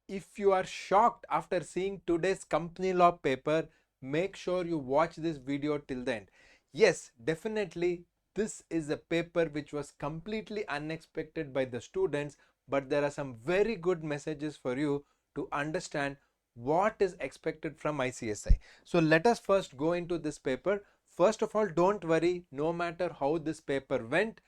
If you are shocked after seeing today's company law paper, make sure you watch this video till the end. Yes, definitely this is a paper which was completely unexpected by the students, but there are some very good messages for you to understand what is expected from ICSI. So let us first go into this paper. First of all, don't worry, no matter how this paper went,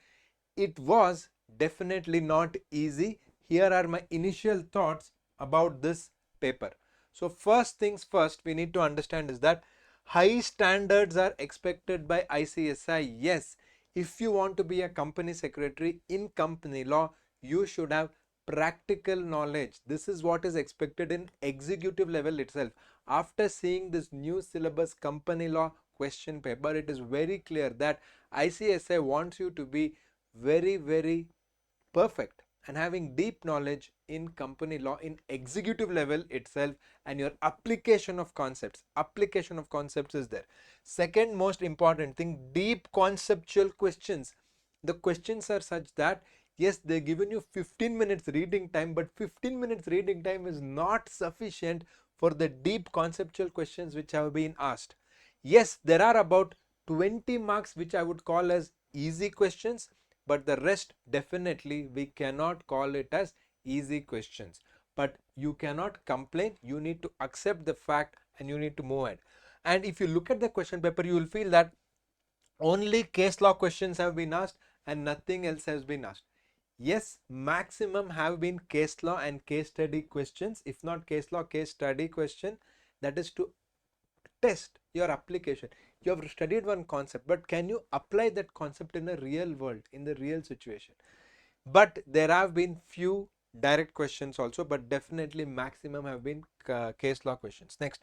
it was definitely not easy. Here are my initial thoughts about this paper. So first things first, we need to understand is that high standards are expected by ICSI. Yes, if you want to be a company secretary in company law, you should have practical knowledge. This is what is expected in executive level itself. After seeing this new syllabus company law question paper, it is very clear that ICSI wants you to be very perfect and having deep knowledge in company law in executive level itself, and your application of concepts is there. Second most important thing, deep conceptual questions. The questions are such that yes, they're given you 15 minutes reading time, but 15 minutes reading time is not sufficient for the deep conceptual questions which have been asked. Yes, there are about 20 marks which I would call as easy questions, but the rest definitely we cannot call it as easy questions. But you cannot complain, you need to accept the fact and you need to move ahead. And if you look at the question paper, you will feel that only case law questions have been asked and nothing else has been asked. Yes, maximum have been case law and case study questions, if not case law, case study question, that is to test your application. You have studied one concept, but can you apply that concept in a real world, in the real situation? But there have been few direct questions also, but definitely maximum have been case law questions. Next,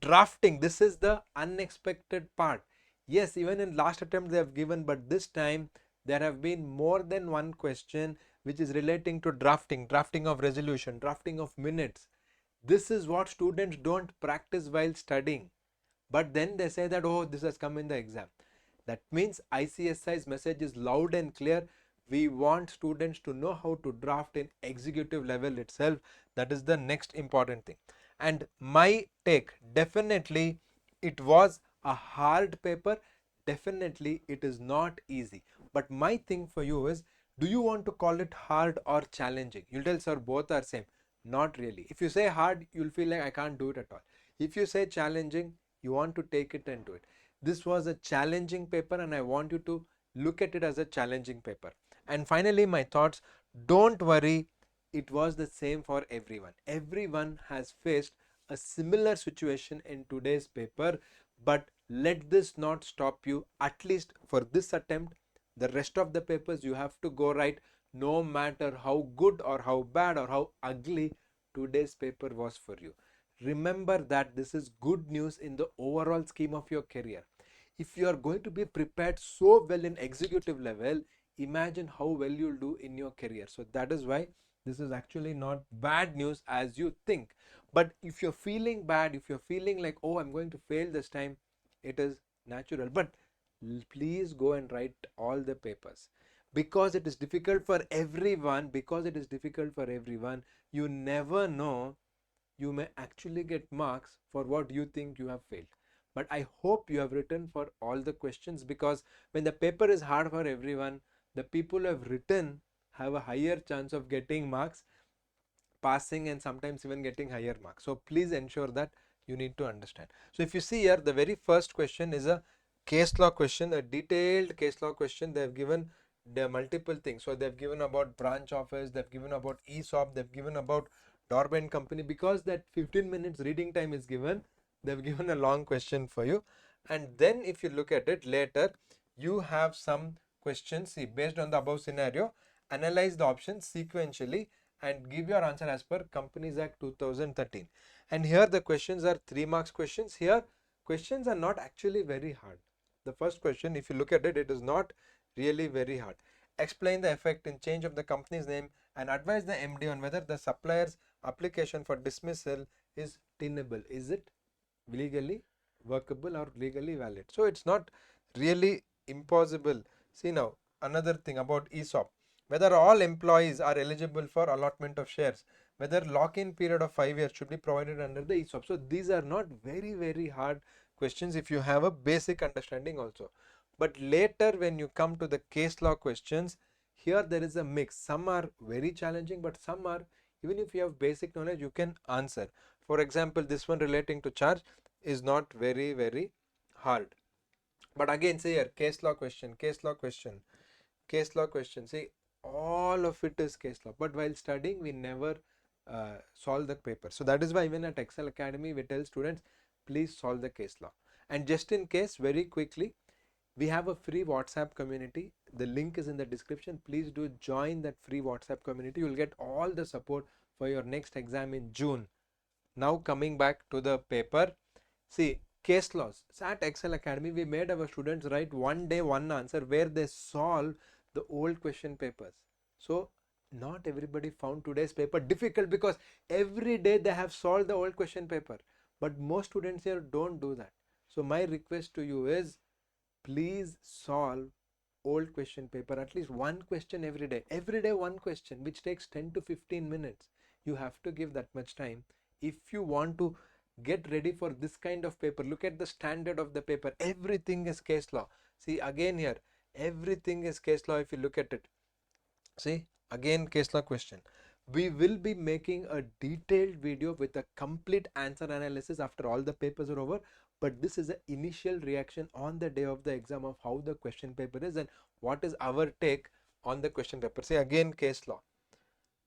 drafting. This is the unexpected part. Yes, even in last attempt they have given, but this time there have been more than one question which is relating to drafting of resolution, drafting of minutes. This is what students don't practice while studying, but then they say that, oh, this has come in the exam. That means ICSI's message is loud and clear. We want students to know how to draft in executive level itself. That is the next important thing. And my take, definitely it was a hard paper. Definitely it is not easy. But my thing for you is, do you want to call it hard or challenging? You'll tell, sir, both are same. Not really. If you say hard, you'll feel like I can't do it at all. If you say challenging, you want to take it and do it. This was a challenging paper and I want you to look at it as a challenging paper. And finally, my thoughts, don't worry, it was the same for everyone. Everyone has faced a similar situation in today's paper, but let this not stop you. At least for this attempt, the rest of the papers you have to go right, no matter how good or how bad or how ugly today's paper was for you. Remember that this is good news in the overall scheme of your career. If you are going to be prepared so well in executive level, imagine how well you'll do in your career. So that is why this is actually not bad news as you think. But if you're feeling bad, if you're feeling like, oh, I'm going to fail this time, it is natural. But please go and write all the papers, because it is difficult for everyone. Because it is difficult for everyone, you never know, you may actually get marks for what you think you have failed. But I hope you have written for all the questions, because when the paper is hard for everyone, the people who have written have a higher chance of getting marks, passing, and sometimes even getting higher marks. So please ensure that you need to understand. So if you see here, the very first question is a case law question, a detailed case law question. They have given the multiple things. So they've given about branch office, they've given about ESOP, they've given about Dorben company. Because that 15 minutes reading time is given, they've given a long question for you. And then if you look at it later, you have some questions. See, based on the above scenario, analyze the options sequentially and give your answer as per Companies Act 2013. And here the questions are 3 marks questions. Here questions are not actually very hard. The first question, if you look at it, it is not really very hard. Explain the effect in change of the company's name and advise the MD on whether the supplier's application for dismissal is tenable. Is it legally workable or legally valid? So it's not really impossible. See now, another thing about ESOP, whether all employees are eligible for allotment of shares. whether lock-in period of 5 years should be provided under the ESOP. So these are not very hard questions if you have a basic understanding also. But later when you come to the case law questions, here there is a mix. Some are very challenging, but some are, even if you have basic knowledge, you can answer. For example, this one relating to charge is not very hard. But again, say here, case law question, case law question, case law question. See, all of it is case law. But while studying, we never solve the paper. So that is why even at Excel Academy, we tell students, please solve the case law. And just in case, very quickly, we have a free WhatsApp community. The link is in the description. Please do join that free WhatsApp community. You will get all the support for your next exam in June. Now coming back to the paper, see, case laws. So at Excel Academy, we made our students write one day one answer where they solve the old question papers. So not everybody found today's paper difficult because every day they have solved the old question paper. But most students here don't do that. So my request to you is, please solve old question paper, at least one question every day one question, which takes 10 to 15 minutes. You have to give that much time if you want to get ready for this kind of paper. Look at the standard of the paper, everything is case law. See, again here, everything is case law. If you look at it, see, again case law question. We will be making a detailed video with a complete answer analysis after all the papers are over, but this is an initial reaction on the day of the exam of how the question paper is and what is our take on the question paper. See, again case law.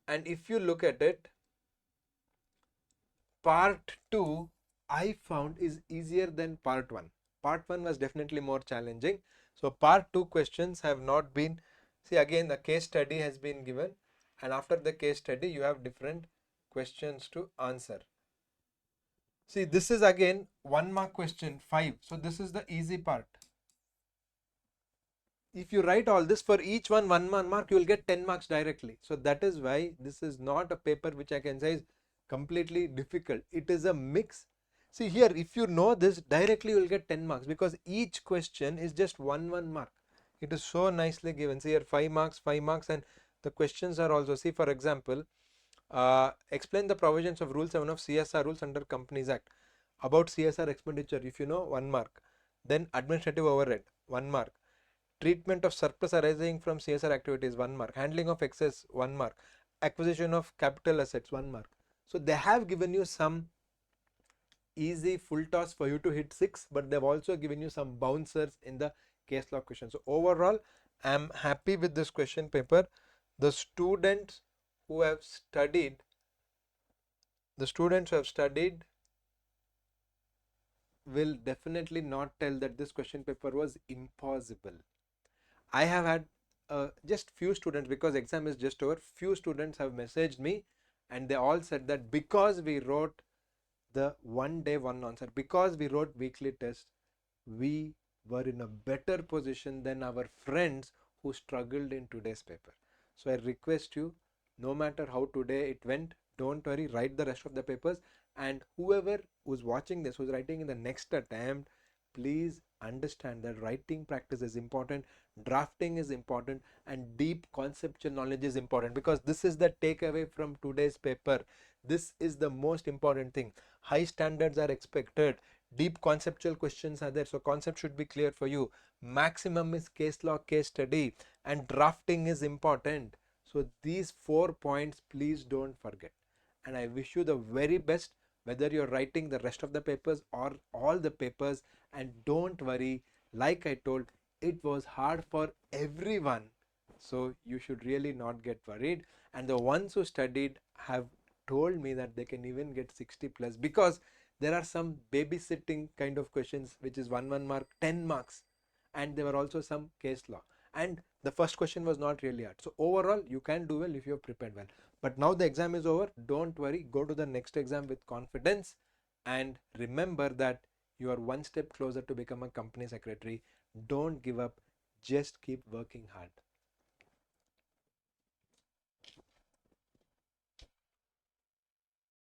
And if you look at it, part 2 I found is easier than part 1. Part 1 was definitely more challenging. So part 2 questions have not been, see, again the case study has been given, and after the case study you have different questions to answer. See, this is again 1 mark question 5. So this is the easy part. If you write all this, for each one 1 mark, you will get 10 marks directly. So that is why this is not a paper which I can say is completely difficult. It is a mix. See here, if you know this, directly you will get 10 marks because each question is just 1 mark. It is so nicely given. See here, 5 marks, and the questions are also, see, for example, explain the provisions of Rule 7 of CSR rules under Companies Act. About CSR expenditure, if you know, 1 mark. Then administrative overhead, 1 mark. Treatment of surplus arising from CSR activities, 1 mark. Handling of excess, 1 mark. Acquisition of capital assets, 1 mark. So they have given you some easy full toss for you to hit 6, but they've also given you some bouncers in the case law question. So overall, I'm happy with this question paper. The students who have studied, will definitely not tell that this question paper was impossible. I have had just few students, because exam is just over, few students have messaged me and they all said that because we wrote the one day one answer, because we wrote weekly tests, we were in a better position than our friends who struggled in today's paper. So I request you, no matter how today it went, don't worry, write the rest of the papers. And whoever who's watching this, who's writing in the next attempt, please understand that writing practice is important, drafting is important, and deep conceptual knowledge is important, because this is the takeaway from today's paper. This is the most important thing. High standards are expected, deep conceptual questions are there, so concept should be clear for you. Maximum is case law, case study, and drafting is important. So these 4 points, please don't forget. And I wish you the very best, whether you're writing the rest of the papers or all the papers. And don't worry, like I told, it was hard for everyone, so you should really not get worried. And the ones who studied have told me that they can even get 60 plus, because there are some babysitting kind of questions which is 1 mark, 10 marks, and there were also some case law, and the first question was not really hard. So overall you can do well if you have prepared well. But now the exam is over, don't worry, go to the next exam with confidence, and remember that you are one step closer to become a company secretary. Don't give up, just keep working hard.